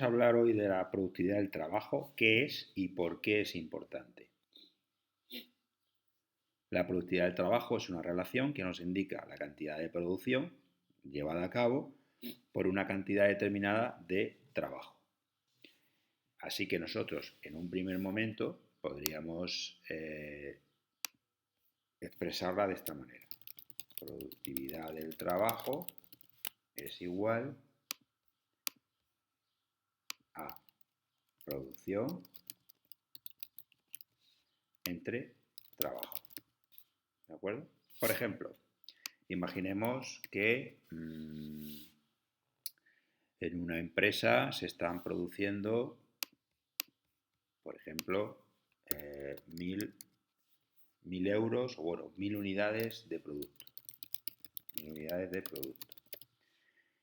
Vamos a hablar hoy de la productividad del trabajo, qué es y por qué es importante. La productividad del trabajo es una relación que nos indica la cantidad de producción llevada a cabo por una cantidad determinada de trabajo. Así que nosotros en un primer momento podríamos expresarla de esta manera. Productividad del trabajo es igual a producción entre trabajo. ¿De acuerdo? Por ejemplo, imaginemos que en una empresa se están produciendo, por ejemplo, 1000 euros o bueno, 1000 unidades de producto. 1000 unidades de producto.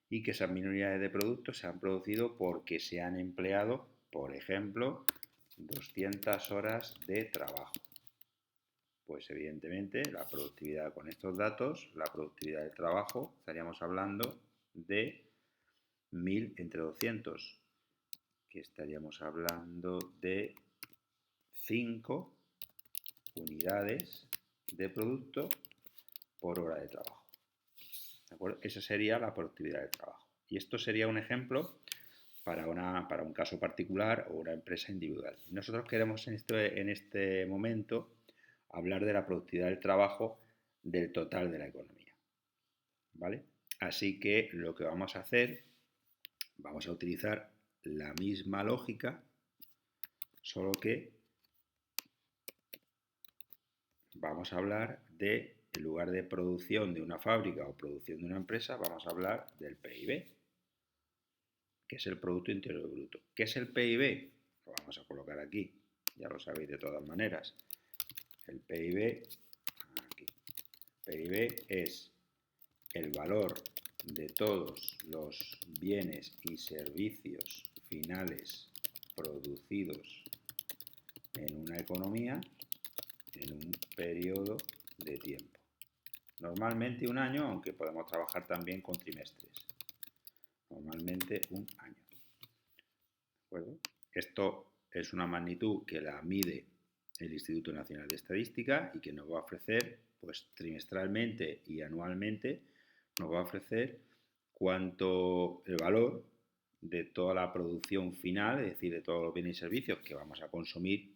Y que esas 1000 unidades de producto se han producido porque se han empleado, por ejemplo, 200 horas de trabajo. Pues evidentemente la productividad con estos datos, la productividad del trabajo, estaríamos hablando de 1000 entre 200, que estaríamos hablando de 5 unidades de producto por hora de trabajo. ¿De acuerdo? Esa sería la productividad del trabajo. Y esto sería un ejemplo para un caso particular o una empresa individual. Nosotros queremos en este momento hablar de la productividad del trabajo del total de la economía. ¿Vale? Así que lo que vamos a hacer, vamos a utilizar la misma lógica, solo que vamos a hablar de, en lugar de producción de una fábrica o producción de una empresa, vamos a hablar del PIB, que es el Producto Interior Bruto. ¿Qué es el PIB? Lo vamos a colocar aquí, ya lo sabéis de todas maneras. El PIB, aquí. PIB es el valor de todos los bienes y servicios finales producidos en una economía en un periodo de tiempo. Normalmente un año, aunque podemos trabajar también con trimestres. Normalmente un año. ¿De acuerdo? Esto es una magnitud que la mide el Instituto Nacional de Estadística y que nos va a ofrecer, pues trimestralmente y anualmente, nos va a ofrecer cuánto el valor de toda la producción final, es decir, de todos los bienes y servicios que vamos a consumir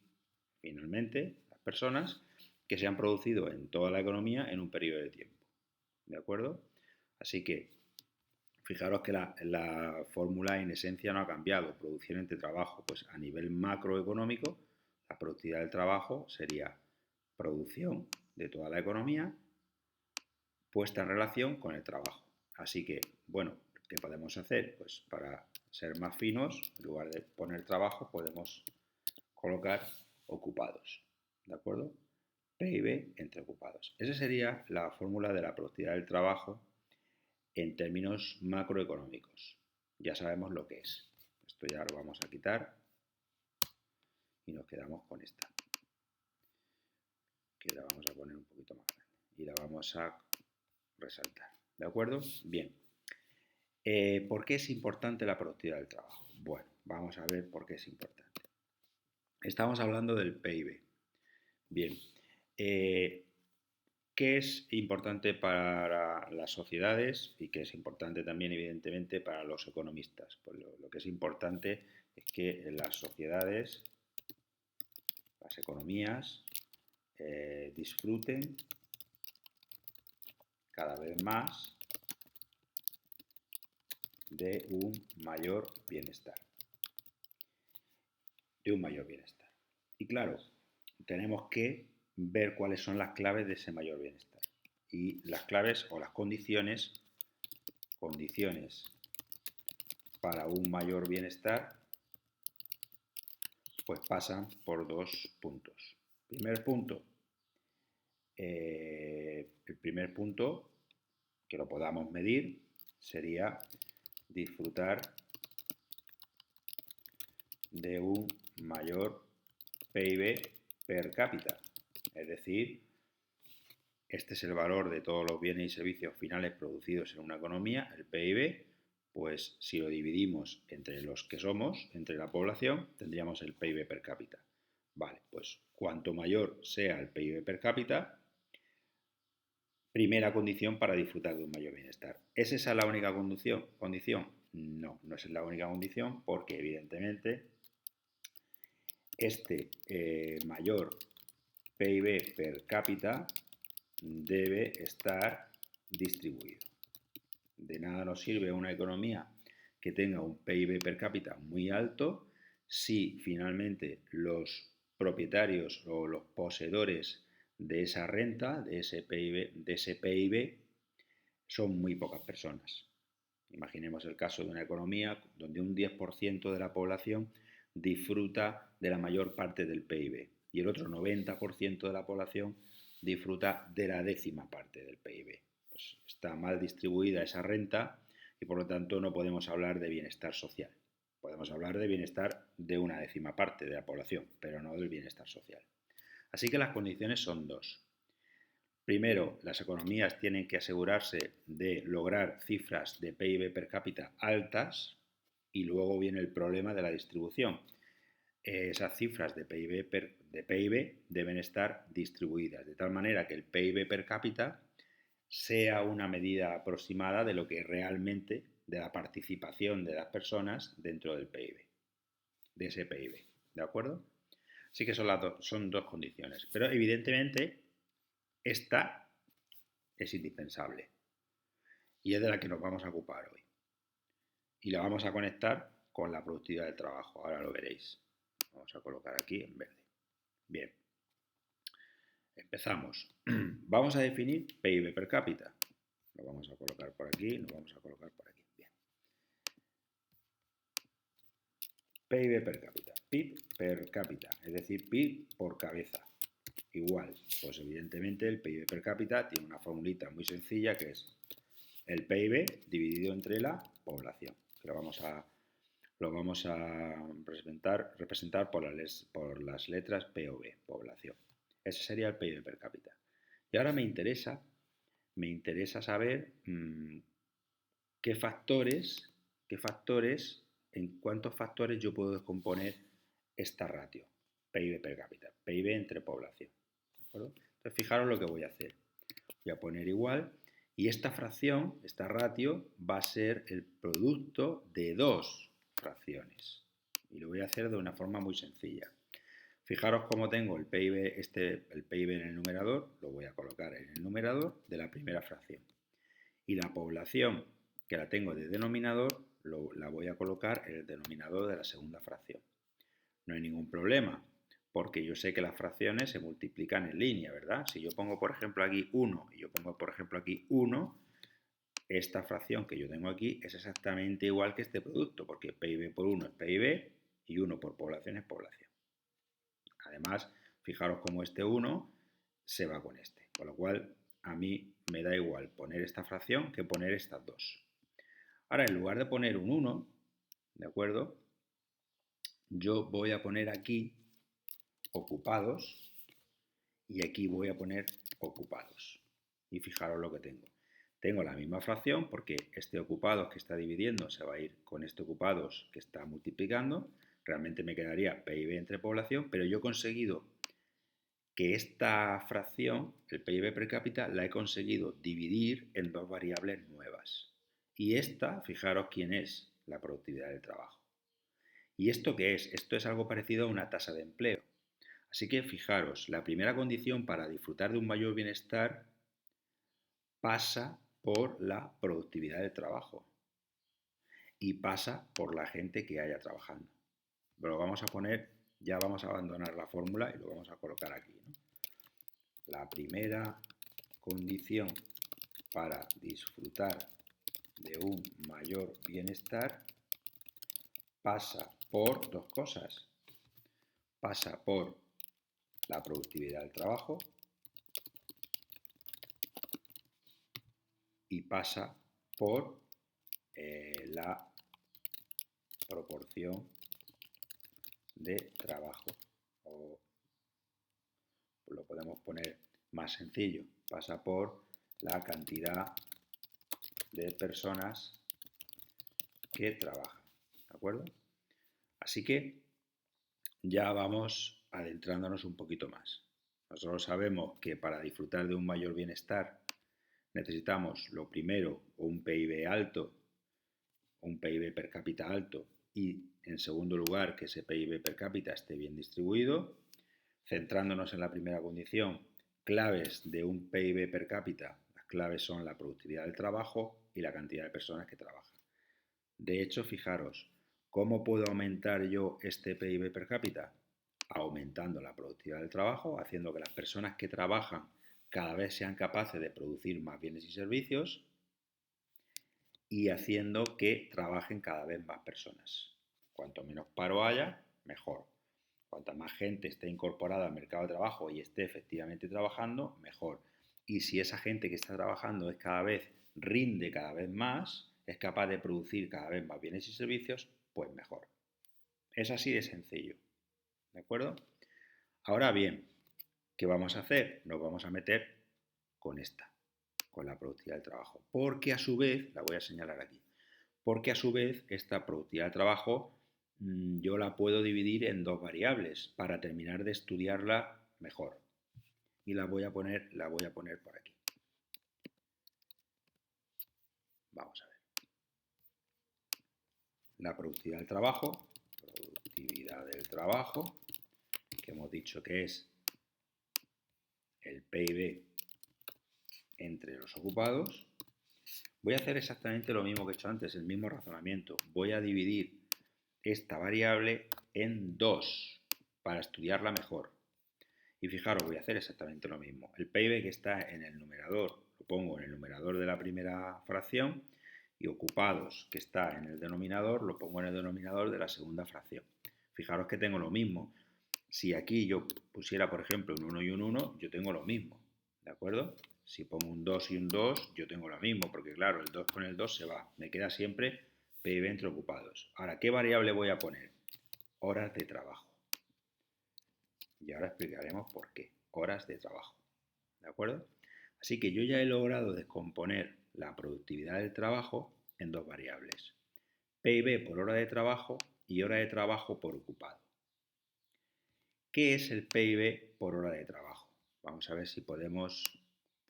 finalmente las personas, que se han producido en toda la economía en un periodo de tiempo. ¿De acuerdo? Así que fijaros que la fórmula en esencia no ha cambiado. Producción entre trabajo, pues a nivel macroeconómico, la productividad del trabajo sería producción de toda la economía puesta en relación con el trabajo. Así que, bueno, ¿qué podemos hacer? Pues para ser más finos, en lugar de poner trabajo, podemos colocar ocupados. ¿De acuerdo? PIB entre ocupados. Esa sería la fórmula de la productividad del trabajo en términos macroeconómicos. Ya sabemos lo que es. Esto ya lo vamos a quitar y nos quedamos con esta, que la vamos a poner un poquito más grande y la vamos a resaltar. ¿De acuerdo? Bien. ¿Por qué es importante la productividad del trabajo? Bueno, vamos a ver por qué es importante. Estamos hablando del PIB. Bien. ¿Qué es importante para las sociedades y qué es importante también, evidentemente, para los economistas? Pues lo que es importante es que las sociedades, las economías, disfruten cada vez más de un mayor bienestar. De un mayor bienestar. Y claro, tenemos que ver cuáles son las claves de ese mayor bienestar. Y las claves o las condiciones para un mayor bienestar, pues pasan por dos puntos. El primer punto que lo podamos medir sería disfrutar de un mayor PIB per cápita, es decir, este es el valor de todos los bienes y servicios finales producidos en una economía, el PIB, Pues si lo dividimos entre los que somos, entre la población, tendríamos el PIB per cápita. Vale, pues cuanto mayor sea el PIB per cápita, primera condición para disfrutar de un mayor bienestar. ¿Es esa la única condición? No, no es la única condición porque evidentemente este mayor PIB per cápita debe estar distribuido. De nada nos sirve una economía que tenga un PIB per cápita muy alto si finalmente los propietarios o los poseedores de esa renta, de ese PIB, son muy pocas personas. Imaginemos el caso de una economía donde un 10% de la población disfruta de la mayor parte del PIB y el otro 90% de la población disfruta de la décima parte del PIB. Pues está mal distribuida esa renta y por lo tanto no podemos hablar de bienestar social. Podemos hablar de bienestar de una décima parte de la población, pero no del bienestar social. Así que las condiciones son dos. Primero, las economías tienen que asegurarse de lograr cifras de PIB per cápita altas y luego viene el problema de la distribución. Esas cifras de PIB deben estar distribuidas de tal manera que el PIB per cápita sea una medida aproximada de lo que realmente, de la participación de las personas dentro del PIB, de ese PIB. ¿De acuerdo? Así que son dos condiciones. Pero evidentemente esta es indispensable y es de la que nos vamos a ocupar hoy. Y la vamos a conectar con la productividad del trabajo. Ahora lo veréis. Vamos a colocar aquí en verde. Bien. Empezamos. Vamos a definir PIB per cápita. Lo vamos a colocar por aquí, lo vamos a colocar por aquí. Bien. PIB per cápita. PIB per cápita, es decir, PIB por cabeza. Igual, pues evidentemente el PIB per cápita tiene una formulita muy sencilla que es el PIB dividido entre la población. Lo vamos a representar por las letras P o B, población. Ese sería el PIB per cápita. Y ahora me interesa saber en cuántos factores yo puedo descomponer esta ratio, PIB per cápita, PIB entre población. ¿De acuerdo? Entonces, fijaros lo que voy a hacer. Voy a poner igual y esta fracción, esta ratio, va a ser el producto de dos fracciones. Y lo voy a hacer de una forma muy sencilla. Fijaros cómo tengo el PIB, el PIB en el numerador, lo voy a colocar en el numerador de la primera fracción. Y la población, que la tengo de denominador, la voy a colocar en el denominador de la segunda fracción. No hay ningún problema, porque yo sé que las fracciones se multiplican en línea, ¿verdad? Si yo pongo, por ejemplo, aquí 1 y yo pongo, por ejemplo, aquí 1, esta fracción que yo tengo aquí es exactamente igual que este producto, porque PIB por 1 es PIB y 1 por población es población. Además, fijaros cómo este 1 se va con este, con lo cual a mí me da igual poner esta fracción que poner estas dos. Ahora, en lugar de poner un 1, ¿de acuerdo? Yo voy a poner aquí ocupados y aquí voy a poner ocupados. Y fijaros lo que tengo. Tengo la misma fracción porque este ocupados que está dividiendo se va a ir con este ocupados que está multiplicando. Realmente me quedaría PIB entre población, pero yo he conseguido que esta fracción, el PIB per cápita, la he conseguido dividir en dos variables nuevas. Y esta, fijaros quién es, la productividad del trabajo. ¿Y esto qué es? Esto es algo parecido a una tasa de empleo. Así que fijaros, la primera condición para disfrutar de un mayor bienestar pasa por la productividad del trabajo y pasa por la gente que haya trabajando. Pero vamos a poner, ya vamos a abandonar la fórmula y lo vamos a colocar aquí, ¿no? La primera condición para disfrutar de un mayor bienestar pasa por dos cosas. Pasa por la productividad del trabajo y pasa por la proporción de trabajo. O lo podemos poner más sencillo. Pasa por la cantidad de personas que trabajan, ¿de acuerdo? Así que ya vamos adentrándonos un poquito más. Nosotros sabemos que para disfrutar de un mayor bienestar necesitamos, lo primero, un PIB alto, un PIB per cápita alto y, en segundo lugar, que ese PIB per cápita esté bien distribuido. Centrándonos en la primera condición, claves de un PIB per cápita. Las claves son la productividad del trabajo y la cantidad de personas que trabajan. De hecho, fijaros, ¿cómo puedo aumentar yo este PIB per cápita? Aumentando la productividad del trabajo, haciendo que las personas que trabajan cada vez sean capaces de producir más bienes y servicios y haciendo que trabajen cada vez más personas. Cuanto menos paro haya, mejor. Cuanta más gente esté incorporada al mercado de trabajo y esté efectivamente trabajando, mejor. Y si esa gente que está trabajando rinde cada vez más, es capaz de producir cada vez más bienes y servicios, pues mejor. Es así de sencillo. ¿De acuerdo? Ahora bien, ¿qué vamos a hacer? Nos vamos a meter con esta, con la productividad del trabajo. Porque a su vez, la voy a señalar aquí, porque a su vez esta productividad del trabajo yo la puedo dividir en dos variables para terminar de estudiarla mejor. Y la voy a poner por aquí. Vamos a ver. La productividad del trabajo, que hemos dicho que es el PIB entre los ocupados. Voy a hacer exactamente lo mismo que he hecho antes, el mismo razonamiento. Voy a dividir esta variable en dos para estudiarla mejor. Y fijaros, voy a hacer exactamente lo mismo. El PIB que está en el numerador, lo pongo en el numerador de la primera fracción, y ocupados, que está en el denominador, lo pongo en el denominador de la segunda fracción. Fijaros que tengo lo mismo. Si aquí yo pusiera, por ejemplo, un 1 y un 1, yo tengo lo mismo, ¿de acuerdo? Si pongo un 2 y un 2, yo tengo lo mismo, porque claro, el 2 con el 2 se va. Me queda siempre PIB entre ocupados. Ahora, ¿qué variable voy a poner? Horas de trabajo. Y ahora explicaremos por qué. Horas de trabajo. ¿De acuerdo? Así que yo ya he logrado descomponer la productividad del trabajo en dos variables. PIB por hora de trabajo y hora de trabajo por ocupado. ¿Qué es el PIB por hora de trabajo? Vamos a ver si podemos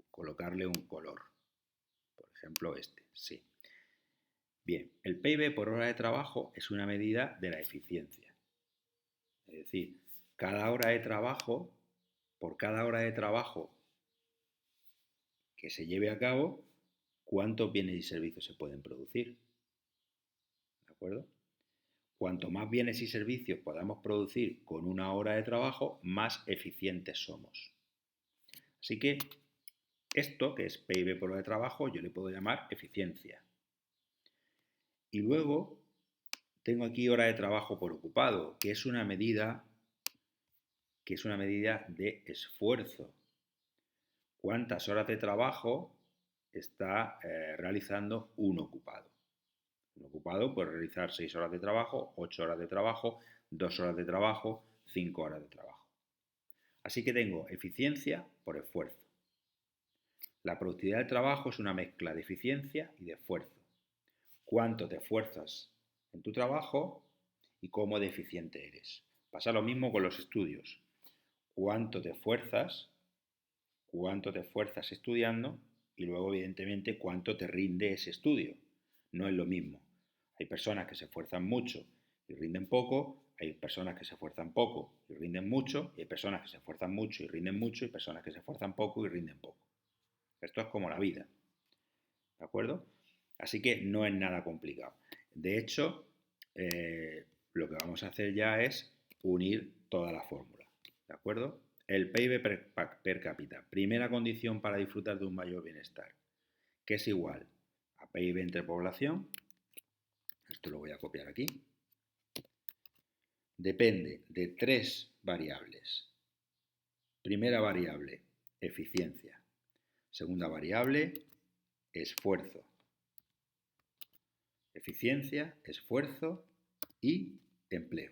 colocarle un color. Por ejemplo, este. Sí. Bien, el PIB por hora de trabajo es una medida de la eficiencia. Es decir, cada hora de trabajo, por cada hora de trabajo que se lleve a cabo, cuántos bienes y servicios se pueden producir. ¿De acuerdo? Cuanto más bienes y servicios podamos producir con una hora de trabajo, más eficientes somos. Así que esto, que es PIB por hora de trabajo, yo le puedo llamar eficiencia. Y luego tengo aquí hora de trabajo por ocupado, que es una medida de esfuerzo. ¿Cuántas horas de trabajo está realizando un ocupado? Un ocupado puede realizar 6 horas de trabajo, 8 horas de trabajo, 2 horas de trabajo, 5 horas de trabajo. Así que tengo eficiencia por esfuerzo. La productividad del trabajo es una mezcla de eficiencia y de esfuerzo. Cuánto te esfuerzas en tu trabajo y cómo de eficiente eres. Pasa lo mismo con los estudios. Cuánto te esfuerzas estudiando y luego, evidentemente, cuánto te rinde ese estudio. No es lo mismo. Hay personas que se esfuerzan mucho y rinden poco, hay personas que se esfuerzan poco y rinden mucho, y hay personas que se esfuerzan mucho y rinden mucho, y personas que se esfuerzan poco y rinden poco. Esto es como la vida, ¿de acuerdo? Así que no es nada complicado. De hecho, lo que vamos a hacer ya es unir toda la fórmula, ¿de acuerdo? El PIB per cápita, primera condición para disfrutar de un mayor bienestar, que es igual a PIB entre población, esto lo voy a copiar aquí, depende de tres variables. Primera variable, eficiencia. Segunda variable, esfuerzo. Eficiencia, esfuerzo y empleo.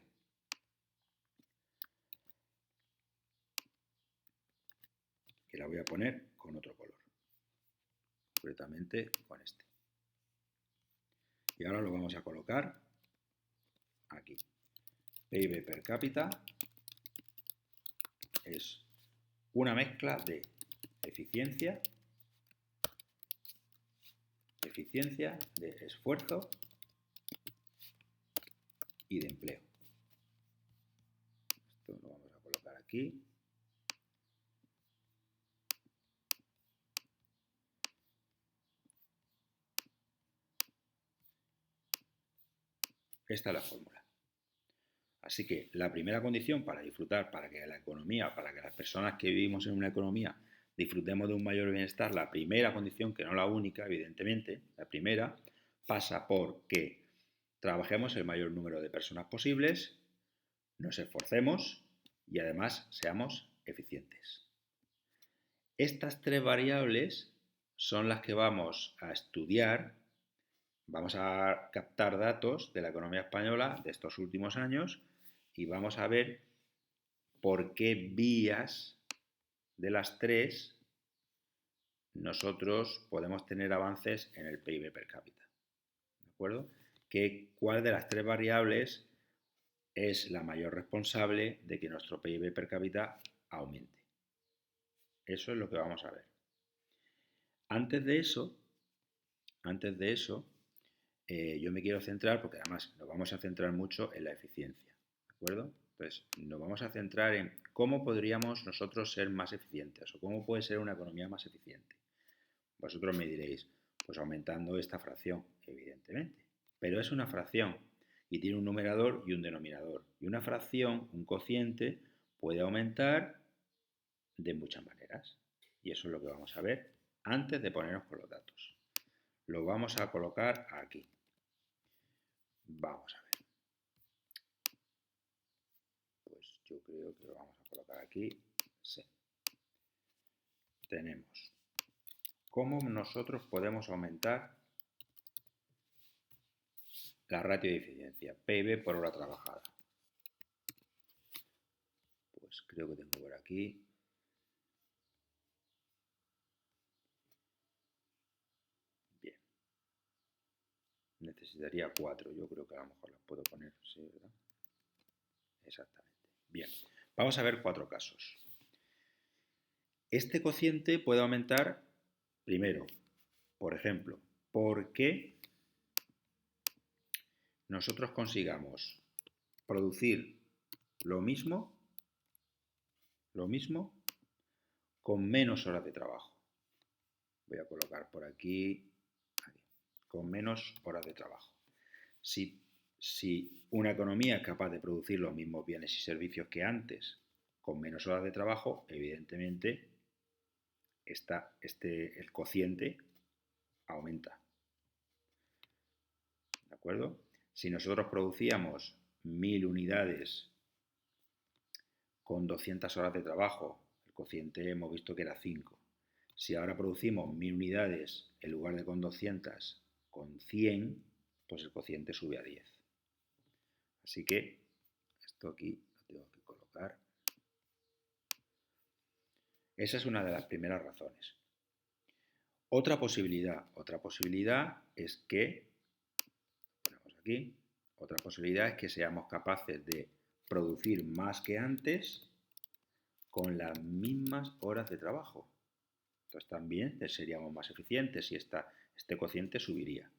Que la voy a poner con otro color, concretamente con este. Y ahora lo vamos a colocar aquí. PIB per cápita es una mezcla de eficiencia, de esfuerzo y de empleo. Esto lo vamos a colocar aquí. Esta es la fórmula. Así que la primera condición para disfrutar, para que la economía, para que las personas que vivimos en una economía disfrutemos de un mayor bienestar, la primera condición, que no la única, evidentemente, la primera, pasa por que trabajemos el mayor número de personas posibles, nos esforcemos y además seamos eficientes. Estas tres variables son las que vamos a estudiar, vamos a captar datos de la economía española de estos últimos años y vamos a ver por qué vías de las tres nosotros podemos tener avances en el PIB per cápita. ¿De acuerdo? ¿Cuál de las tres variables es la mayor responsable de que nuestro PIB per cápita aumente? Eso es lo que vamos a ver. Antes de eso, yo me quiero centrar, porque además nos vamos a centrar mucho en la eficiencia, ¿de acuerdo? Entonces, nos vamos a centrar en cómo podríamos nosotros ser más eficientes o cómo puede ser una economía más eficiente. Vosotros me diréis, pues aumentando esta fracción, evidentemente. Pero es una fracción y tiene un numerador y un denominador. Y una fracción, un cociente, puede aumentar de muchas maneras. Y eso es lo que vamos a ver antes de ponernos con los datos. Lo vamos a colocar aquí. Vamos a ver. Pues yo creo que lo vamos a colocar aquí. Sí. Tenemos cómo nosotros podemos aumentar la ratio de eficiencia, PIB por hora trabajada. Pues creo que tengo por aquí. Bien. Necesitaría 4. Yo creo que a lo mejor las puedo poner. Sí, ¿verdad? Exactamente. Bien. Vamos a ver 4 casos. Este cociente puede aumentar, primero, por ejemplo, porque nosotros consigamos producir lo mismo con menos horas de trabajo. Voy a colocar por aquí, con menos horas de trabajo. Si una economía es capaz de producir los mismos bienes y servicios que antes con menos horas de trabajo, evidentemente el cociente aumenta. ¿De acuerdo? Si nosotros producíamos 1000 unidades con 200 horas de trabajo, el cociente hemos visto que era 5. Si ahora producimos 1000 unidades en lugar de con 200, con 100, pues el cociente sube a 10. Así que esto aquí lo tengo que colocar. Esa es una de las primeras razones. Otra posibilidad es que, ponemos aquí, otra posibilidad es que seamos capaces de producir más que antes con las mismas horas de trabajo. Entonces también seríamos más eficientes y este cociente subiría.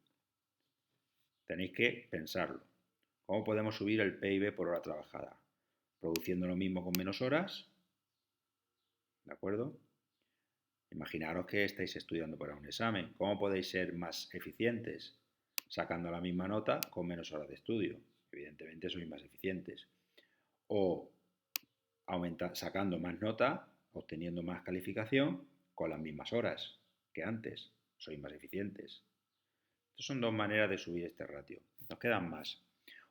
Tenéis que pensarlo. ¿Cómo podemos subir el PIB por hora trabajada? Produciendo lo mismo con menos horas. ¿De acuerdo? Imaginaros que estáis estudiando para un examen. ¿Cómo podéis ser más eficientes? Sacando la misma nota con menos horas de estudio. Evidentemente sois más eficientes. O sacando más nota, obteniendo más calificación con las mismas horas que antes. Sois más eficientes. Estas son dos maneras de subir este ratio. Nos quedan más.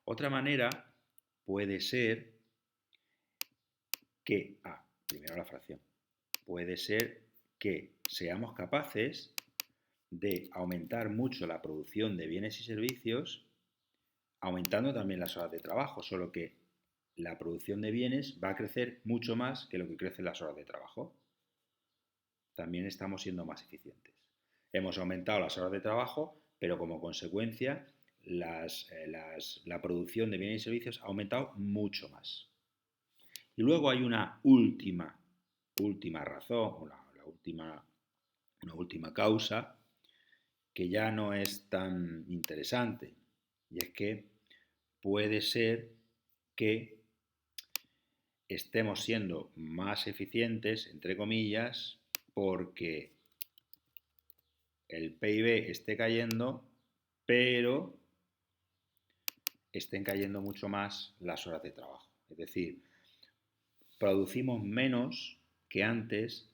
Otra manera puede ser que, primero la fracción, puede ser que seamos capaces de aumentar mucho la producción de bienes y servicios, aumentando también las horas de trabajo, solo que la producción de bienes va a crecer mucho más que lo que crecen las horas de trabajo. También estamos siendo más eficientes. Hemos aumentado las horas de trabajo, pero como consecuencia la producción de bienes y servicios ha aumentado mucho más. Y luego hay una última razón, una última causa, que ya no es tan interesante, y es que puede ser que estemos siendo más eficientes, entre comillas, porque el PIB esté cayendo, pero estén cayendo mucho más las horas de trabajo. Es decir, producimos menos que antes,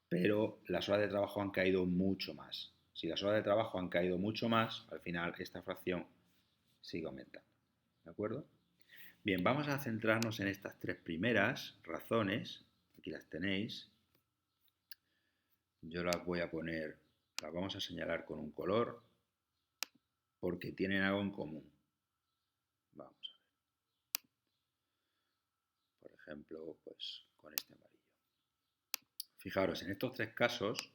pero las horas de trabajo han caído mucho más. Si las horas de trabajo han caído mucho más, al final esta fracción sigue aumentando. ¿De acuerdo? Bien, vamos a centrarnos en estas tres primeras razones. Aquí las tenéis. Yo las voy a poner, las vamos a señalar con un color porque tienen algo en común. Vamos a ver. Por ejemplo, pues con este amarillo. Fijaros, en estos tres casos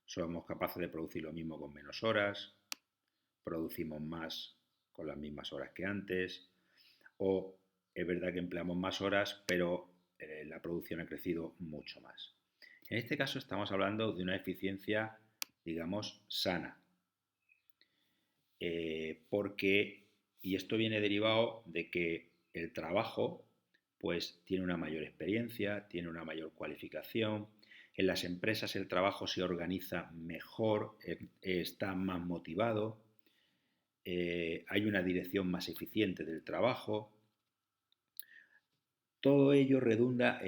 somos capaces de producir lo mismo con menos horas, producimos más con las mismas horas que antes, o es verdad que empleamos más horas, pero la producción ha crecido mucho más. En este caso estamos hablando de una eficiencia, digamos, sana, porque, y esto viene derivado de que el trabajo pues tiene una mayor experiencia, tiene una mayor cualificación. En las empresas el trabajo se organiza mejor, está más motivado, hay una dirección más eficiente del trabajo. Todo ello redunda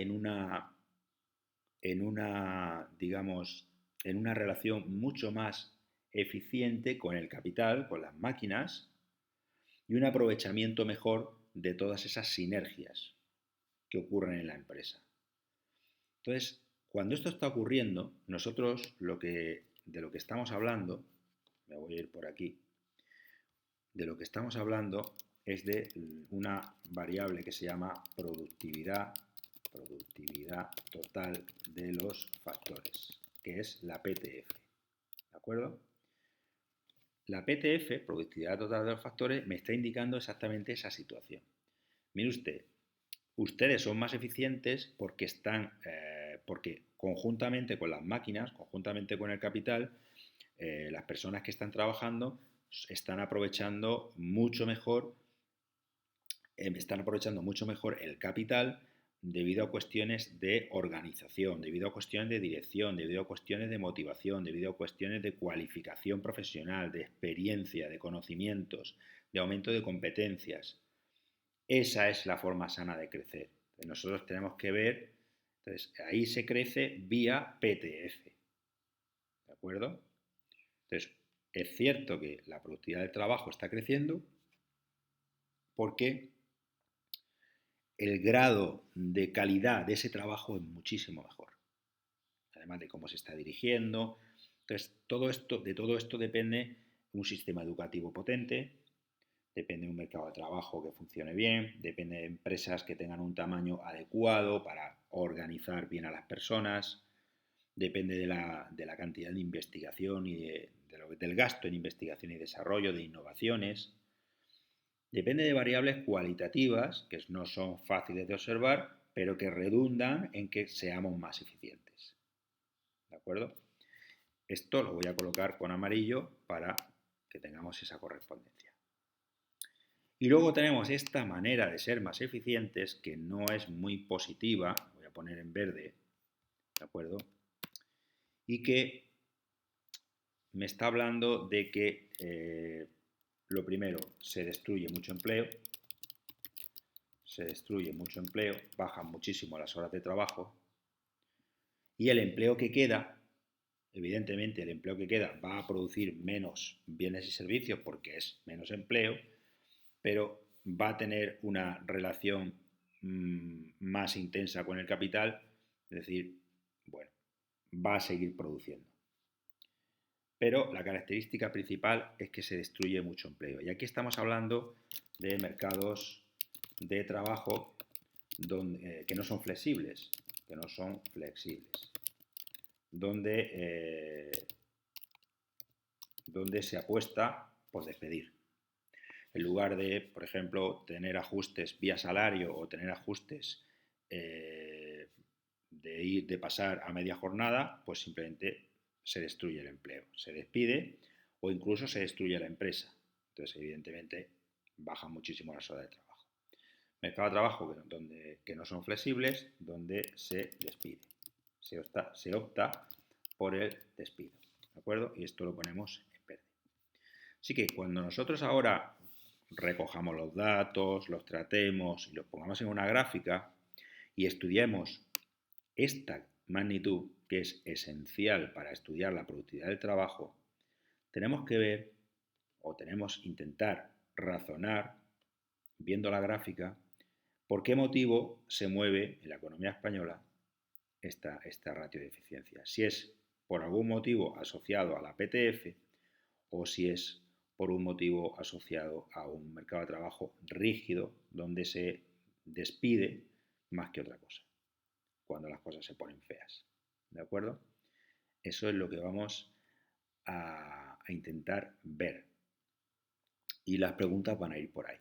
digamos, en una relación mucho más eficiente con el capital, con las máquinas, y un aprovechamiento mejor de todas esas sinergias que ocurren en la empresa. Entonces, cuando esto está ocurriendo, nosotros de lo que estamos hablando, me voy a ir por aquí, de lo que estamos hablando es de una variable que se llama productividad total de los factores, que es la PTF. ¿De acuerdo? La PTF, productividad total de los factores, me está indicando exactamente esa situación. Mire usted, ustedes son más eficientes porque conjuntamente con las máquinas, conjuntamente con el capital, las personas que están trabajando están aprovechando mucho mejor el capital debido a cuestiones de organización, debido a cuestiones de dirección, debido a cuestiones de motivación, debido a cuestiones de cualificación profesional, de experiencia, de conocimientos, de aumento de competencias. Esa es la forma sana de crecer. Nosotros tenemos que ver, entonces ahí se crece vía PTF. ¿De acuerdo? Entonces, es cierto que la productividad del trabajo está creciendo porque el grado de calidad de ese trabajo es muchísimo mejor. Además de cómo se está dirigiendo. Entonces, de todo esto depende un sistema educativo potente, depende de un mercado de trabajo que funcione bien, depende de empresas que tengan un tamaño adecuado para organizar bien a las personas, depende de la cantidad de investigación y del gasto en investigación y desarrollo, de innovaciones. Depende de variables cualitativas que no son fáciles de observar, pero que redundan en que seamos más eficientes. ¿De acuerdo? Esto lo voy a colocar con amarillo para que tengamos esa correspondencia. Y luego tenemos esta manera de ser más eficientes que no es muy positiva, voy a poner en verde, ¿de acuerdo? Y que me está hablando de que lo primero, se destruye mucho empleo, bajan muchísimo las horas de trabajo y el empleo que queda, evidentemente el empleo que queda va a producir menos bienes y servicios porque es menos empleo, pero va a tener una relación más intensa con el capital, es decir, bueno, va a seguir produciendo. Pero la característica principal es que se destruye mucho empleo. Y aquí estamos hablando de mercados de trabajo que no son flexibles, donde se apuesta Pues despedir. En lugar de, por ejemplo, tener ajustes vía salario o tener ajustes de pasar a media jornada, pues simplemente se destruye el empleo, se despide o incluso se destruye la empresa. Entonces, evidentemente, baja muchísimo las horas de trabajo. Mercado de trabajo que no son flexibles, donde se despide. Se opta por el despido. ¿De acuerdo? Y esto lo ponemos en verde. Así que cuando nosotros ahora recojamos los datos, los tratemos y los pongamos en una gráfica y estudiemos esta magnitud, que es esencial para estudiar la productividad del trabajo, tenemos que ver o tenemos que intentar razonar, viendo la gráfica, por qué motivo se mueve en la economía española esta ratio de eficiencia. Si es por algún motivo asociado a la PTF o si es por un motivo asociado a un mercado de trabajo rígido donde se despide más que otra cosa, cuando las cosas se ponen feas. ¿De acuerdo? Eso es lo que vamos a intentar ver. Y las preguntas van a ir por ahí.